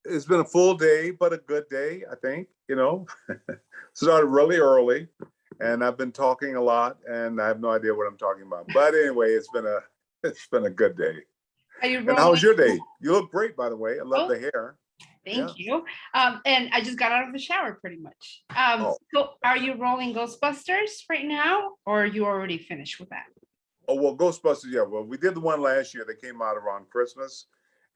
it's been a full day, but a good day, I think. Started really early, and I've been talking a lot, and I have no idea what I'm talking about. But anyway, it's been a good day. Are you And rolling? how was your day? You look great, by the way. I love the hair. Thank you. And I just got out of the shower pretty much. So are you rolling Ghostbusters right now, or are you already finished with that? Oh, well, Ghostbusters, yeah. Well, we did the one last year that came out around Christmas.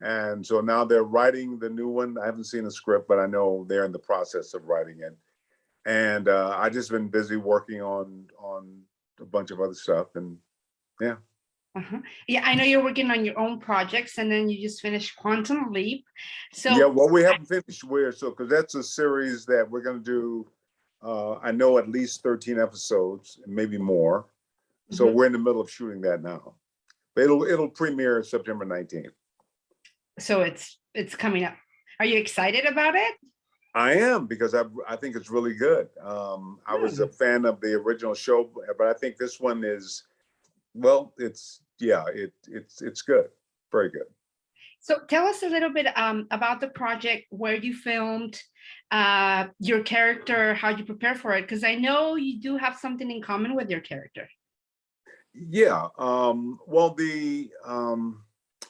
And so now they're writing the new one. I haven't seen the script, but I know they're in the process of writing it. And I just been busy working on a bunch of other stuff. And yeah. Yeah, I know you're working on your own projects, and then you just finished Quantum Leap. So yeah, well, we haven't finished because that's a series that we're going to do. I know at least 13 episodes, maybe more. So we're in the middle of shooting that now. It'll premiere September 19th. So it's coming up. Are you excited about it? I am, because I think it's really good. I was a fan of the original show, but I think this one is, well, it's good, very good. So tell us a little bit about the project, where you filmed, your character, how you prepare for it, because I know you do have something in common with your character. Yeah. Well,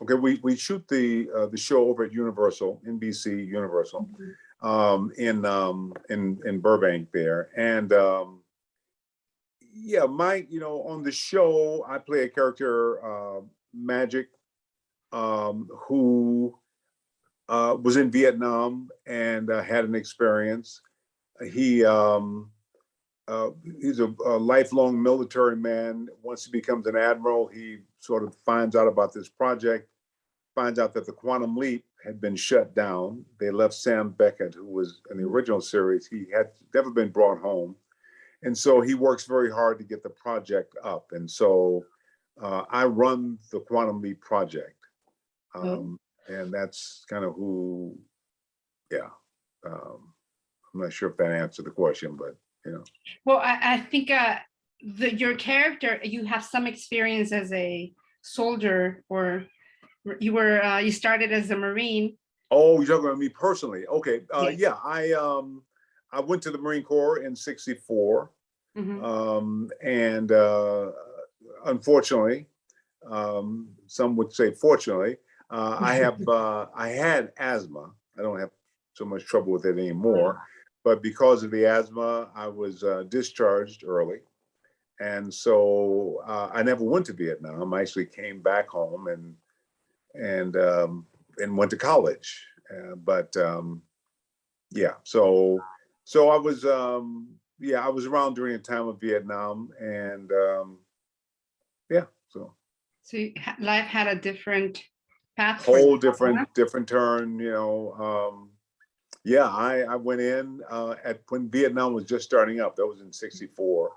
okay, we shoot the show over at Universal, NBC Universal, in Burbank there, and yeah, on the show I play a character, Magic, who was in Vietnam and had an experience. He's a lifelong military man. Once he becomes an admiral, he sort of finds out about this project, finds out that the Quantum Leap had been shut down. They left Sam Beckett, who was in the original series. He had never been brought home. And so he works very hard to get the project up. And so I run the Quantum Leap project. And that's kind of who, I'm not sure if that answered the question, but Well, I think your character, you have some experience as a soldier, or you started as a Marine. Oh, you're talking about me personally? Okay. Yeah, I went to the Marine Corps in '64, and unfortunately, some would say fortunately, I had asthma. I don't have so much trouble with it anymore, but because of the asthma, I was discharged early, and so I never went to Vietnam. I actually came back home and went to college. Yeah, so I was I was around during the time of Vietnam, and so life had a different path, whole different turn. I went in when Vietnam was just starting up. That was in '64.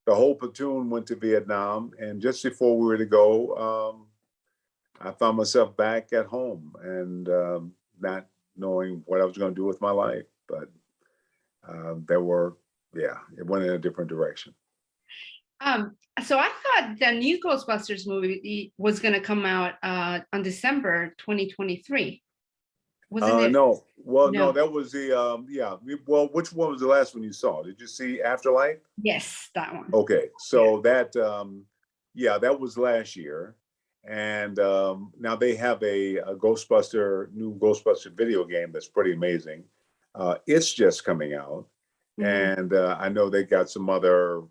The whole platoon went to Vietnam, and just before we were to go, I found myself back at home and not knowing what I was going to do with my life. But it went in a different direction. So I thought the new Ghostbusters movie was going to come out on December 2023. Wasn't it? No. Well, no, that was the well, which one was the last one you saw? Did you see Afterlife? Yes, that one. Okay, so that that was last year. And now they have a new Ghostbuster video game that's pretty amazing. It's just coming out, and I know they got some other,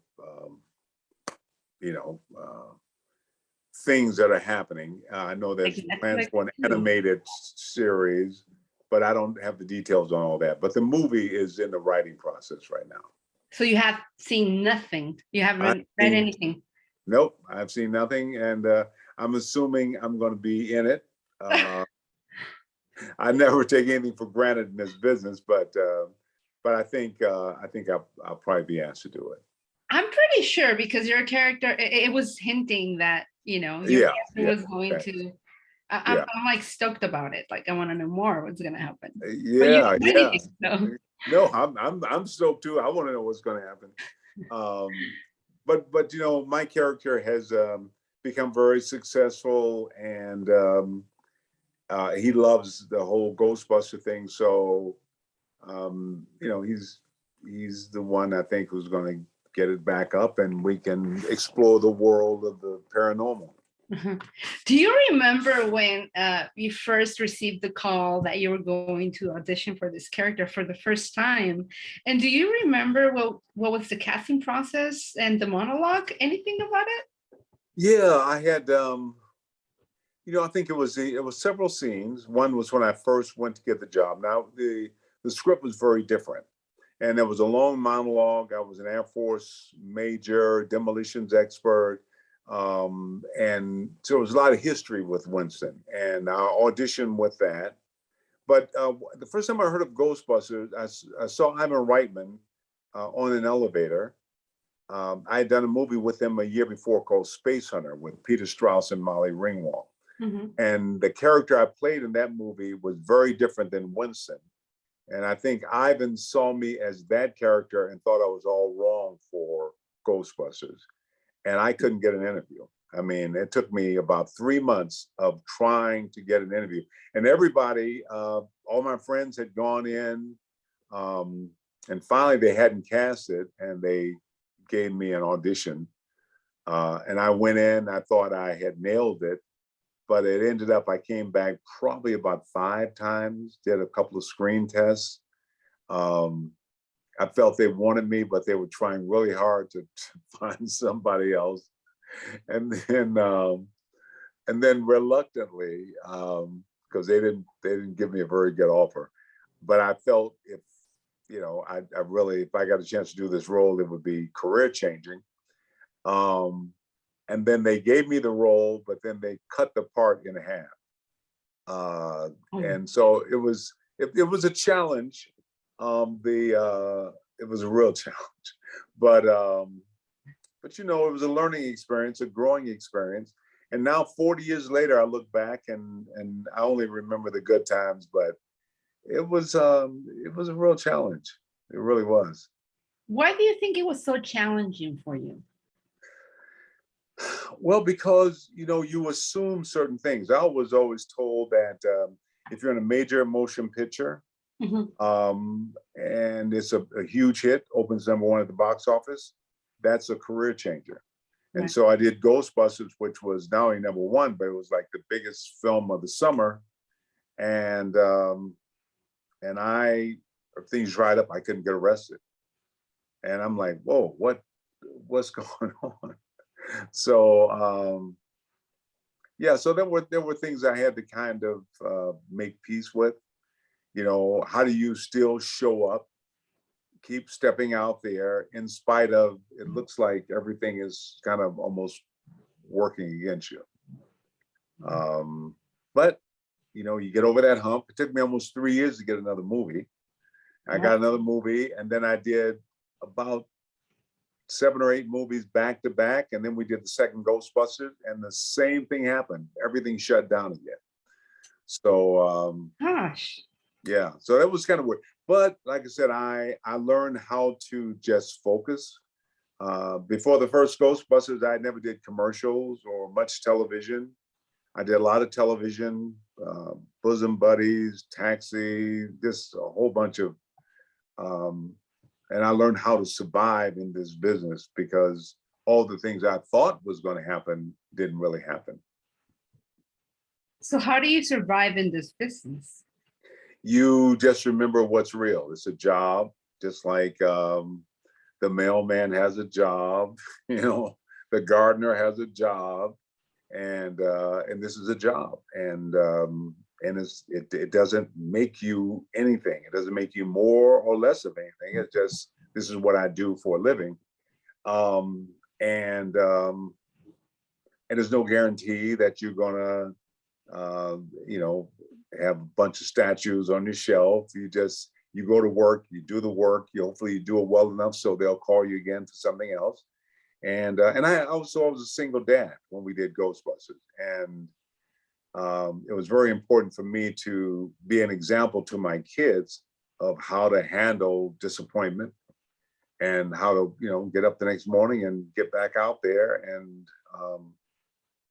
things that are happening. I know there's plans for an animated series, but I don't have the details on all that. But the movie is in the writing process right now. So you have seen nothing? You haven't read anything? Nope, I've seen nothing, and I'm assuming I'm going to be in it. I never take anything for granted in this business, but I think I'll probably be asked to do it. I'm pretty sure, because your character, it was hinting that your character was going to. I'm like stoked about it. Like I want to know more what's going to happen. No, I'm stoked too. I want to know what's going to happen. But my character has become very successful, and he loves the whole Ghostbuster thing. So, he's the one I think who's going to get it back up, and we can explore the world of the paranormal. Do you remember when you first received the call that you were going to audition for this character for the first time? And do you remember what was the casting process and the monologue? Anything about it? Yeah, I had, I think it was several scenes. One was when I first went to get the job. Now the script was very different, and there was a long monologue. I was an Air Force major, demolitions expert. And so there was a lot of history with Winston, and I auditioned with that. But the first time I heard of Ghostbusters, I saw Ivan Reitman on an elevator. I had done a movie with him a year before called Space Hunter with Peter Strauss and Molly Ringwald. Mm-hmm. And the character I played in that movie was very different than Winston. And I think Ivan saw me as that character and thought I was all wrong for Ghostbusters. And I couldn't get an interview. I mean, it took me about 3 months of trying to get an interview. And everybody, all my friends had gone in, and finally they hadn't cast it, and they gave me an audition. And I went in, I thought I had nailed it, but it ended up, I came back probably about 5 times, did a couple of screen tests. I felt they wanted me, but they were trying really hard to find somebody else. And then reluctantly, because they didn't give me a very good offer. But I felt if I got a chance to do this role, it would be career changing. And then they gave me the role, but then they cut the part in half. And so it was a challenge. It was a real challenge, but it was a learning experience, a growing experience. And now 40 years later, I look back and I only remember the good times, but it was a real challenge. It really was. Why do you think it was so challenging for you? Well, because, you assume certain things. I was always told that if you're in a major motion picture, mm-hmm. And it's a huge hit, opens #1 at the box office, that's a career changer. Right. And so I did Ghostbusters, which was not only #1, but it was like the biggest film of the summer. And things dried up, I couldn't get arrested. And I'm like, whoa, what's going on? So so there were things I had to kind of make peace with. How do you still show up, keep stepping out there in spite of, it looks like everything is kind of almost working against you. But you get over that hump. It took me almost 3 years to get another movie. I got another movie, and then I did about 7 or 8 movies back to back, and then we did the second Ghostbusters, and the same thing happened. Everything shut down again. So gosh. Yeah, so that was kind of weird. But like I said, I learned how to just focus. Before the first Ghostbusters, I never did commercials or much television. I did a lot of television, Bosom Buddies, Taxi, just a whole bunch of, and I learned how to survive in this business because all the things I thought was going to happen didn't really happen. So how do you survive in this business? You just remember what's real. It's a job, just like the mailman has a job, the gardener has a job, and this is a job, and it doesn't make you anything. It doesn't make you more or less of anything. It's just, this is what I do for a living, and there's no guarantee that you're gonna have a bunch of statues on your shelf. You go to work, you do the work, hopefully you do it well enough so they'll call you again for something else. And I was a single dad when we did Ghostbusters. And it was very important for me to be an example to my kids of how to handle disappointment and how to, get up the next morning and get back out there and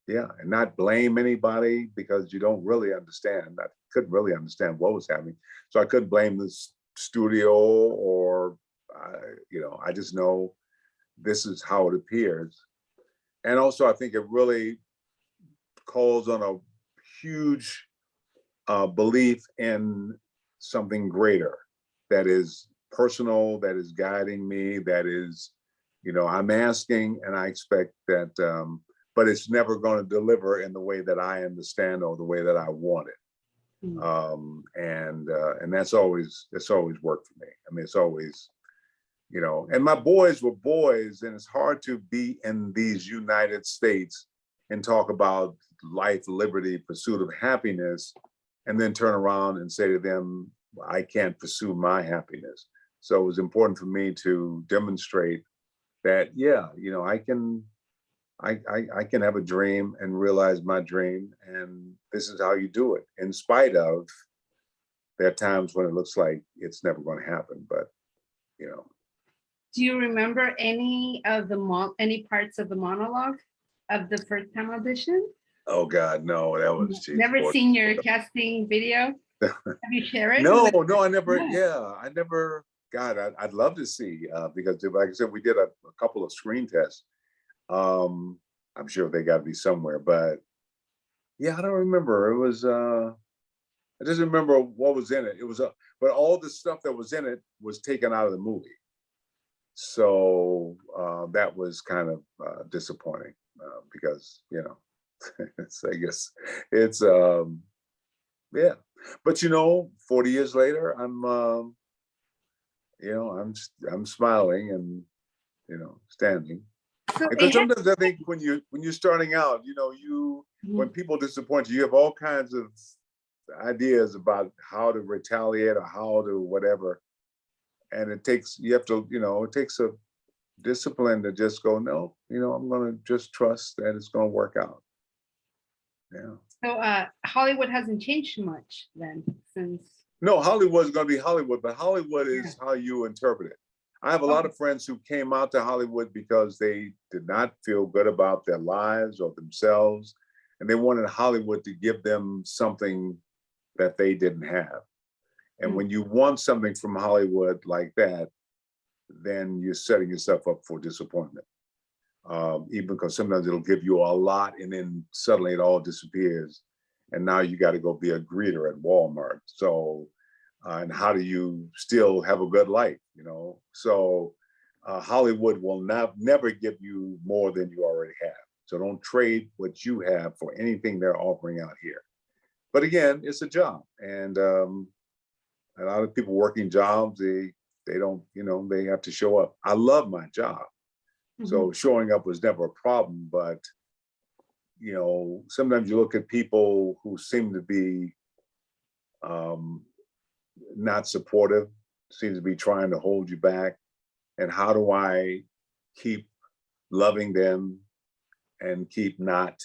yeah, and not blame anybody because you don't really understand. I couldn't really understand what was happening. So I couldn't blame the studio or, I just know this is how it appears. And also, I think it really calls on a huge belief in something greater that is personal, that is guiding me, that is, I'm asking and I expect that, but it's never going to deliver in the way that I understand or the way that I want it. And that's always worked for me. I mean, it's always, and my boys were boys, and it's hard to be in these United States and talk about life, liberty, pursuit of happiness, and then turn around and say to them, I can't pursue my happiness. So it was important for me to demonstrate that, yeah, I can have a dream and realize my dream, and this is how you do it. In spite of, there are times when it looks like it's never going to happen, but Do you remember any of the any parts of the monologue of the first time audition? Oh God, no, that was Never seen your casting video. Have you shared it? No, I never. Yeah, I never. God, I'd love to see because, like I said, we did a couple of screen tests. I'm sure they got to be somewhere, but yeah, I don't remember. It was. I just remember what was in it. It was but all the stuff that was in it was taken out of the movie, so that was kind of disappointing because it's, I guess it's yeah, but 40 years later, I'm smiling and standing. So Because sometimes I think when you're starting out, when people disappoint you, you have all kinds of ideas about how to retaliate or how to whatever, and it takes a discipline to just go, no, I'm going to just trust that it's going to work out. Yeah. So Hollywood hasn't changed much then since. No, Hollywood's going to be Hollywood, but Hollywood is how you interpret it. I have a lot of friends who came out to Hollywood because they did not feel good about their lives or themselves, and they wanted Hollywood to give them something that they didn't have. And when you want something from Hollywood like that, then you're setting yourself up for disappointment. Even because sometimes it'll give you a lot and then suddenly it all disappears. And now you got to go be a greeter at Walmart. So, and how do you still have a good life, So Hollywood will never give you more than you already have. So don't trade what you have for anything they're offering out here. But again, it's a job. And a lot of people working jobs, they don't, they have to show up. I love my job. So showing up was never a problem, but sometimes you look at people who seem to be not supportive, seem to be trying to hold you back. And how do I keep loving them and keep not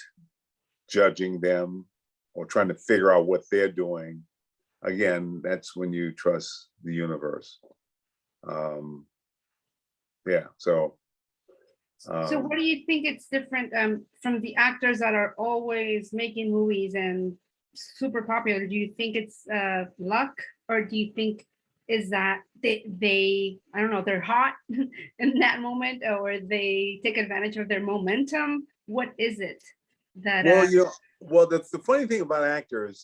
judging them or trying to figure out what they're doing? Again, that's when you trust the universe. Yeah, so. So what do you think it's different from the actors that are always making movies and super popular? Do you think it's luck, or do you think is that they I don't know, they're hot in that moment, or they take advantage of their momentum? What is it that? Well, the funny thing about actors,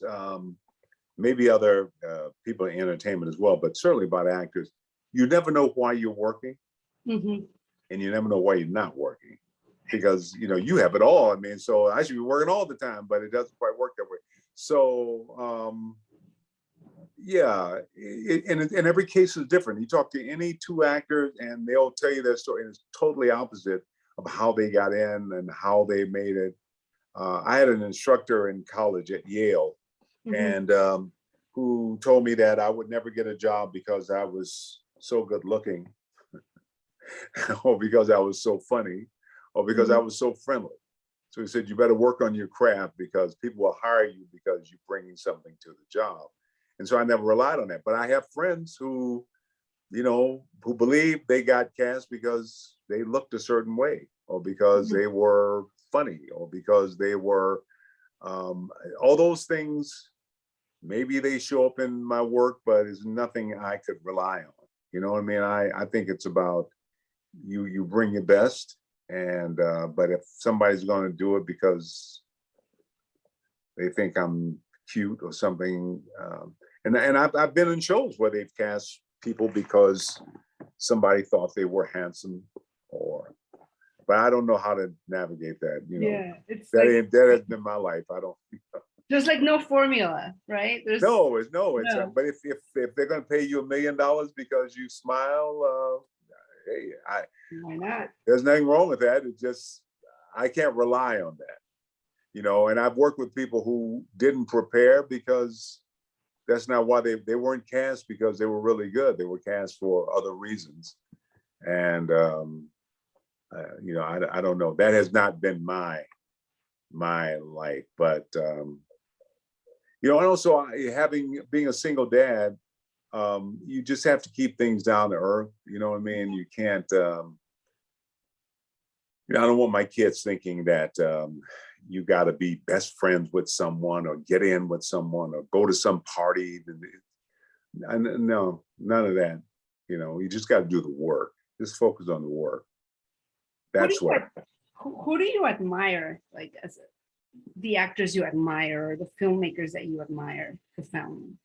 maybe other people in entertainment as well, but certainly about actors, you never know why you're working. And you never know why you're not working, because you have it all. I mean, so I should be working all the time, but it doesn't quite work that way. So yeah, and every case is different. You talk to any two actors and they'll tell you their story, and it's totally opposite of how they got in and how they made it. I had an instructor in college at Yale, and who told me that I would never get a job because I was so good looking, or because I was so funny, or because I was so friendly. So he said, you better work on your craft because people will hire you because you're bringing something to the job. And so I never relied on that. But I have friends who, who believe they got cast because they looked a certain way, or because they were funny or because they were, all those things, maybe they show up in my work, but it's nothing I could rely on. You know what I mean? I think it's about you bring your best, and but if somebody's going to do it because they think I'm cute or something, and I've been in shows where they've cast people because somebody thought they were handsome, or, but I don't know how to navigate that. You know, Yeah, it's that has been my life. I don't. there's like no formula, right? There's It's no. but if they're going to pay you $1 million because you smile, hey, Why not? there's nothing wrong with that. It's just I can't rely on that, you know. And I've worked with people who didn't prepare because that's not why they weren't cast because they were really good. They were cast for other reasons, and you know, I don't know. That has not been my life, but you know, and also being a single dad, you just have to keep things down to earth. You know what I mean? You can't. You know, I don't want my kids thinking that you got to be best friends with someone or get in with someone or go to some party. No, none of that. You know, you just got to do the work. Just focus on the work. That's what. Who do you admire, like as the actors you admire, or the filmmakers that you admire to film?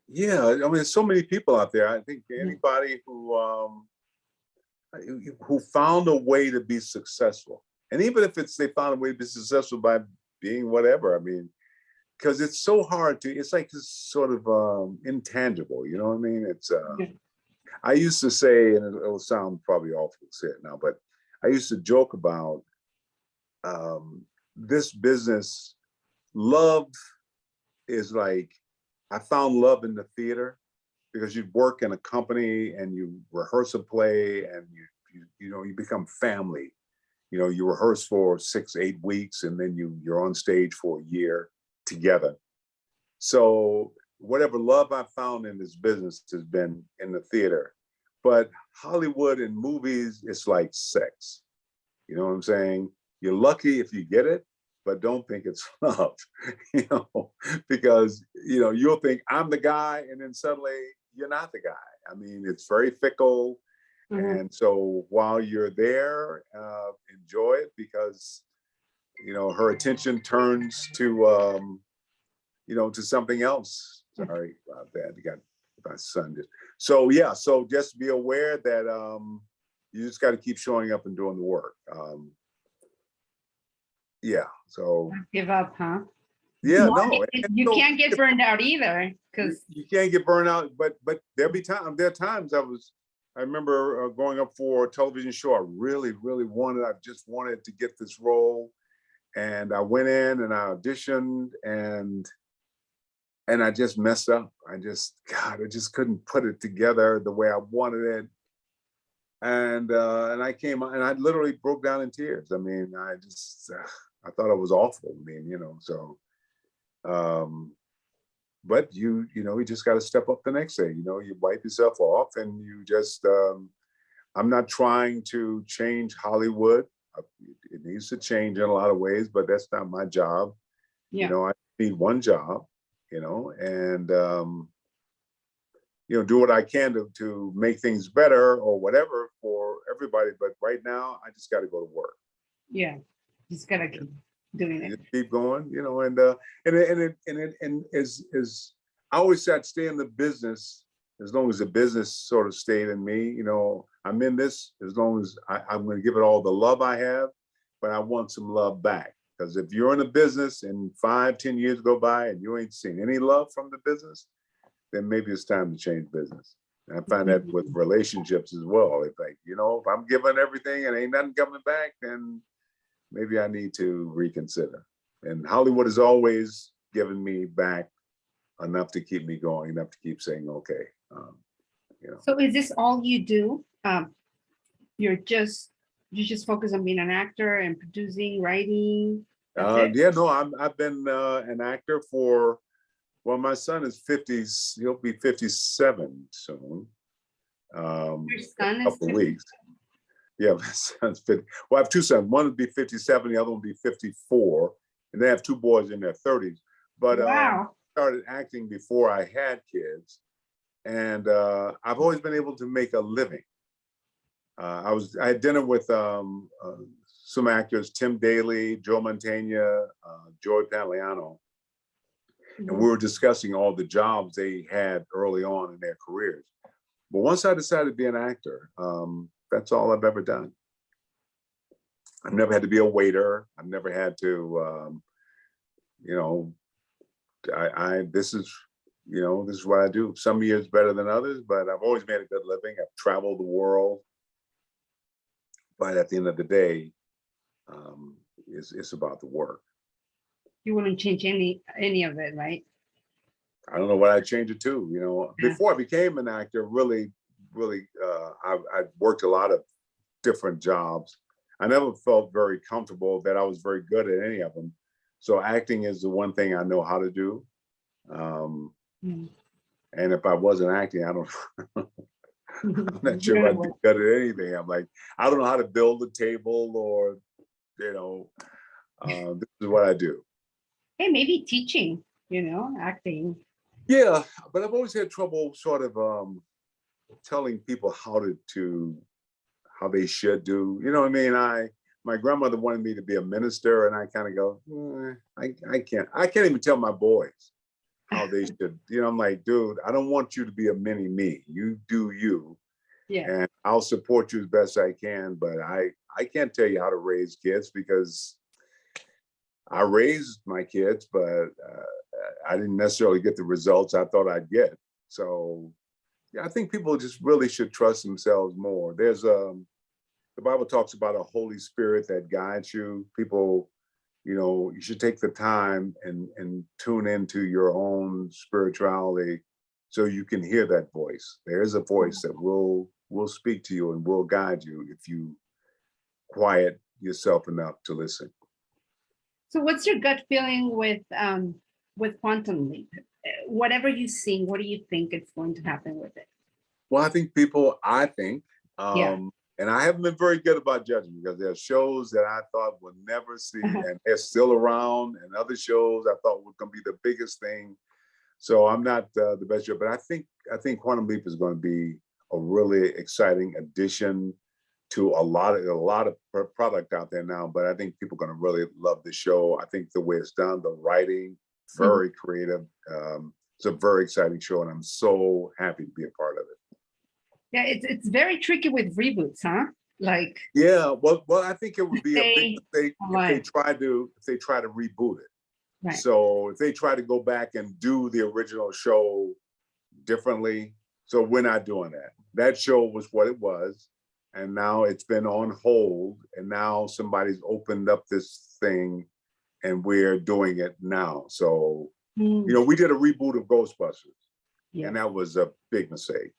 Yeah, I mean, there's so many people out there. I think anybody who found a way to be successful, and even if they found a way to be successful by being whatever, I mean, because it's so hard to. It's like this sort of intangible. You know what I mean? It's. I used to say, and it'll sound probably awful to say it now, but I used to joke about this business. Love is like, I found love in the theater because you work in a company and you rehearse a play and you know, you become family. You know, you rehearse for 6-8 weeks and then you're on stage for a year together. So whatever love I found in this business has been in the theater. But Hollywood and movies, it's like sex. You know what I'm saying? You're lucky if you get it, but don't think it's love, you know, because, you know, you'll think I'm the guy and then suddenly you're not the guy. I mean, it's very fickle. And so while you're there, enjoy it because, you know, her attention turns to, you know, to something else. Sorry about that. You got my son. So yeah, so just be aware that you just got to keep showing up and doing the work. Yeah. So Give up, huh? yeah, no. You can't get burned out either, because you can't get burned out. But there are times I remember going up for a television show. I really wanted. I just wanted to get this role, and I went in and I auditioned, and I just messed up. I just couldn't put it together the way I wanted it. And I came and I literally broke down in tears. I mean, I thought it was awful. I mean, you know, so but you know, you just got to step up the next day. You know, you wipe yourself off and you just I'm not trying to change Hollywood. It needs to change in a lot of ways, but that's not my job. yeah. You know, I need one job, you know, and you know, do what I can to make things better or whatever for everybody. But right now, I just got to go to work. Yeah, just gotta keep doing it. Keep going, you know, and is I always said, stay in the business as long as the business sort of stayed in me. You know, I'm in this as long as I'm going to give it all the love I have, but I want some love back. Because if you're in a business and 5-10 years go by and you ain't seen any love from the business, then maybe it's time to change business. And I find that with relationships as well. It's like, you know, if I'm giving everything and ain't nothing coming back, then maybe I need to reconsider. And Hollywood has always given me back enough to keep me going, enough to keep saying, okay. You know. So is this all you do? You just focus on being an actor and producing, writing? Yeah, no, I've been an actor for, well, my son is 50, he'll be 57 soon. Your son a couple is weeks. Yeah, my son's 50. Well, I have two sons. One would be 57, the other one would be 54. And they have two boys in their 30s. But Wow. started acting before I had kids. And I've always been able to make a living. I had dinner with some actors, Tim Daly, Joe Mantegna, Joey Pantoliano, and we were discussing all the jobs they had early on in their careers. But once I decided to be an actor, that's all I've ever done. I've never had to be a waiter. I've never had to, you know, this is what I do. Some years better than others, but I've always made a good living. I've traveled the world. But at the end of the day, it's about the work. You wouldn't change any of it, right? I don't know what I'd change it to. You know, before I became an actor, really, I worked a lot of different jobs. I never felt very comfortable that I was very good at any of them. So acting is the one thing I know how to do. And if I wasn't acting, I don't. I'm not sure if I'd be good at anything. I'm like, I don't know how to build a table, or, you know, this is what I do. Hey, maybe teaching, acting. Yeah, but I've always had trouble sort of telling people how they should do. You know what I mean? My grandmother wanted me to be a minister, and I kind of go, I can't even tell my boys how they should. You know, I'm like, dude, I don't want you to be a mini me. You do you. Yeah. And I'll support you as best I can, but I can't tell you how to raise kids, because I raised my kids, but I didn't necessarily get the results I thought I'd get. So yeah, I think people just really should trust themselves more. There's the Bible talks about a Holy Spirit that guides you. People, you should take the time and tune into your own spirituality so you can hear that voice. There's a voice that will speak to you and will guide you if you quiet yourself enough to listen. So what's your gut feeling with Quantum Leap? Whatever you see, what do you think is going to happen with it? Well, I think, and I haven't been very good about judging, because there are shows that I thought would never see, and they're still around, and other shows I thought were going to be the biggest thing. So I'm not the best judge, but I think Quantum Leap is going to be a really exciting addition to a lot of product out there now. But I think people are going to really love the show. I think the way it's done, the writing, very creative. It's a very exciting show, and I'm so happy to be a part of it. Yeah, it's very tricky with reboots, huh? Like, yeah, well, I think it would be a big mistake if they try to reboot it. Right. So if they try to go back and do the original show differently, so we're not doing that. That show was what it was, and now it's been on hold, and now somebody's opened up this thing, and we're doing it now. So, we did a reboot of Ghostbusters, and that was a big mistake.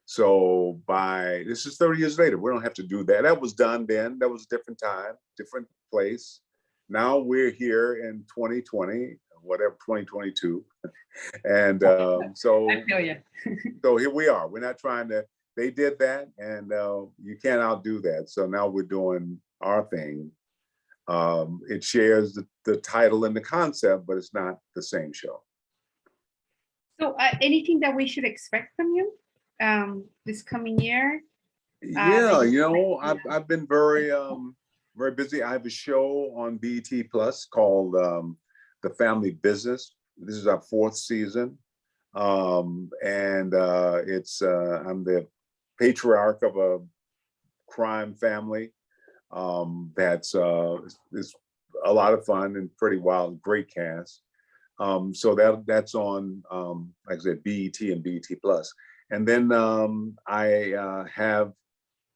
So this is 30 years later, we don't have to do that. That was done then. That was a different time, different place. Now we're here in 2020, whatever, 2022. And so, I feel you. So here we are. We're not trying to, they did that, and you can't outdo that. So now we're doing our thing. It shares the title and the concept, but it's not the same show. So anything that we should expect from you this coming year? Yeah, I've been very busy. I have a show on BET Plus called The Family Business. This is our 4th season. And it's I'm the patriarch of a crime family. That's it's a lot of fun and pretty wild, great cast. So that's on like I said, BET and BET Plus. And then I have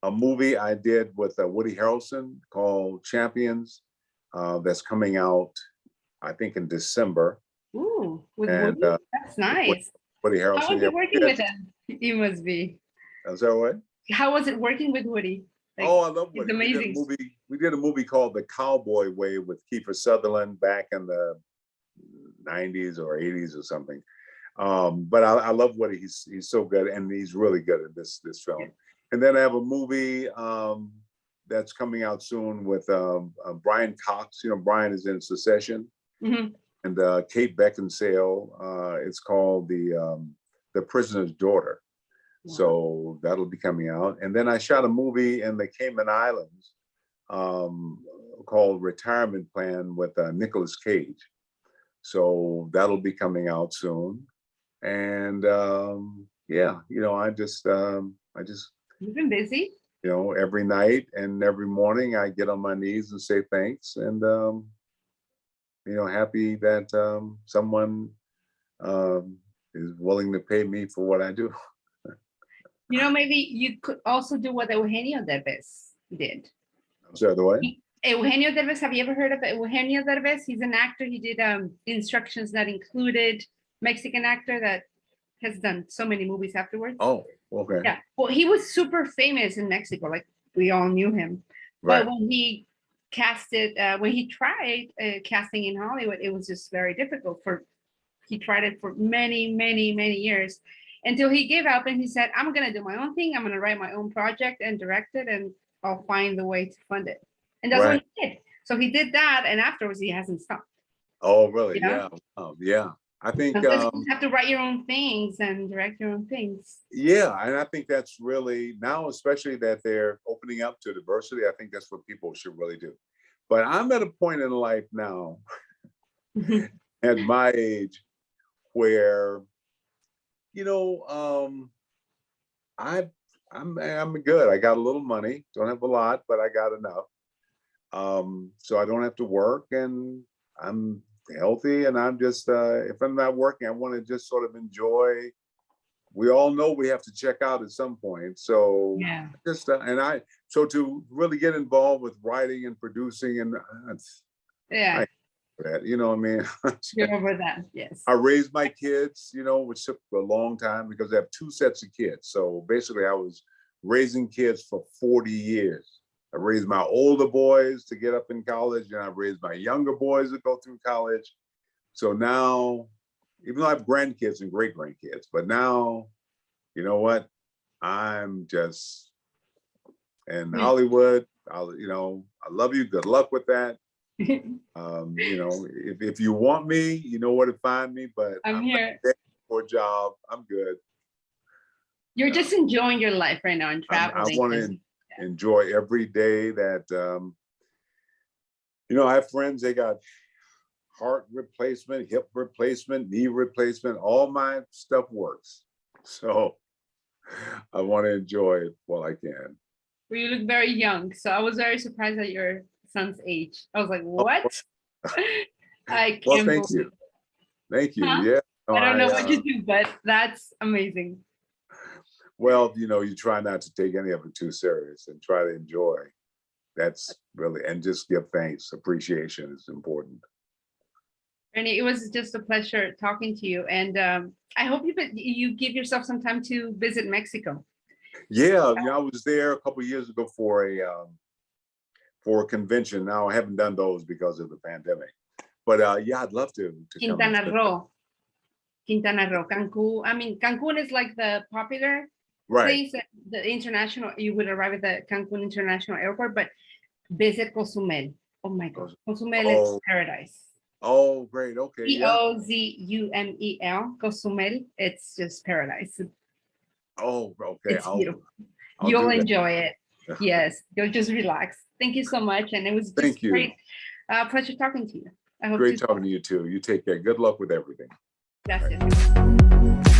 a movie I did with Woody Harrelson called Champions, that's coming out, I think, in December. Ooh, with Woody? That's nice. Woody Harrelson. How was it working with him? You must be. Is that what? How was it working with Woody? Like, I love Woody. It's amazing. We did a movie called The Cowboy Way with Kiefer Sutherland back in the 90s or 80s or something. But I love Woody. He's so good, and he's really good at this film. And then I have a movie that's coming out soon with Brian Cox. You know, Brian is in Succession, Mhm. and Kate Beckinsale. It's called The Prisoner's Daughter. Wow. So that'll be coming out. And then I shot a movie in the Cayman Islands called Retirement Plan with Nicolas Cage. So that'll be coming out soon. And yeah, you know, I just You've been busy. you know, every night and every morning I get on my knees and say thanks, and you know, happy that someone is willing to pay me for what I do. You know, maybe you could also do what Eugenio Derbez did. So the other way. Eugenio Derbez, have you ever heard of Eugenio Derbez? He's an actor. He did Instructions Not Included, Mexican actor that has done so many movies afterwards. Oh, okay. Yeah. Well, he was super famous in Mexico. Like, we all knew him. Right. But when he when he tried casting in Hollywood, it was just very difficult. He tried it for many, many, many years until he gave up and he said, I'm going to do my own thing. I'm going to write my own project and direct it, and I'll find the way to fund it. And that's what he did. So he did that, and afterwards he hasn't stopped. Oh, really? Yeah. Yeah. I think you have to write your own things and direct your own things. yeah, and I think that's really now, especially that they're opening up to diversity. I think that's what people should really do. But I'm at a point in life now, at my age, where, you know, I'm good. I got a little money. Don't have a lot, but I got enough. So I don't have to work, and I'm healthy, and I'm just if I'm not working, I want to just sort of enjoy. We all know we have to check out at some point, so Yeah. just so to really get involved with writing and producing, and Yeah. that, you know what I mean. You're over that. Yes. I raised my kids, you know, which took a long time because I have two sets of kids. So basically I was raising kids for 40 years. I raised my older boys to get up in college, and I raised my younger boys to go through college. So now, even though I have grandkids and great grandkids, but now, you know what? I'm just in Hollywood. You know, I love you. Good luck with that. You know, if you want me, you know where to find me, but I'm here for a job. I'm good. You're just enjoying your life right now and traveling. I want to enjoy every day that, you know, I have friends, they got heart replacement, hip replacement, knee replacement, all my stuff works. So I want to enjoy it while I can. Well, you look very young. So I was very surprised at your son's age. I was like, what? I can't Well, thank you. Thank you. Huh? Yeah. No, I don't know what you do, but that's amazing. Well, you know, you try not to take any of it too serious and try to enjoy. That's really, and just give thanks. Appreciation is important. Ernie, it was just a pleasure talking to you. And I hope you give yourself some time to visit Mexico. Yeah, you know, I was there a couple of years ago for a convention. Now I haven't done those because of the pandemic. But yeah, I'd love to Quintana Roo, Cancun. I mean, Cancun is like the popular place. The international, you would arrive at the Cancun International Airport, but visit Cozumel. Oh my God, Cozumel is paradise. Oh, great. Okay. Cozumel, Cozumel. It's just paradise. Oh, okay. It's beautiful. You'll enjoy it. Yes, you'll just relax. Thank you so much, and it was just great. Pleasure talking to you. I hope great talking to you too. You take care. Good luck with everything. Gracias.